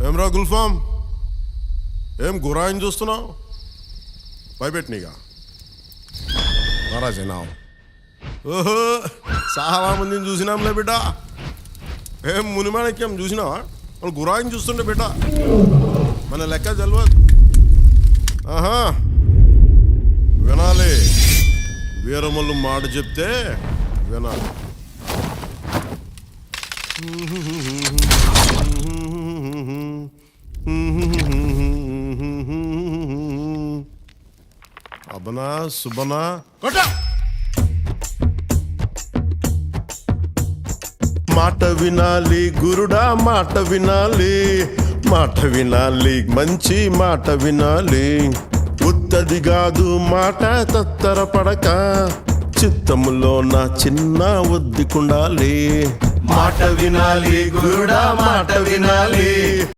ఏమ్రా గుల్ఫామ్, ఏం గురాయిని చూస్తున్నావు? భయపెట్టినీగా నారాజేనా? ఓహో, చాలా మందిని చూసినాంలే బిడ్డ. ఏం మునిమాణిక్యం చూసినావా? వాళ్ళు గురాయిని చూస్తుండే బిడ్డ, మన లెక్క తెలియదు. ఆహా, వినాలి. వీరమల్లు మాట చెప్తే వినాలి. అబనా సుబనా మాట వినాలి గురుడా, మాట వినాలి, మాట వినాలి, మంచి మాట వినాలి. ఉత్తది కాదు మాట తత్తర పడక, చిత్తములో నా చిన్న ఒద్దికుండాలి. మాట వినాలి గురుడా, మాట వినాలి.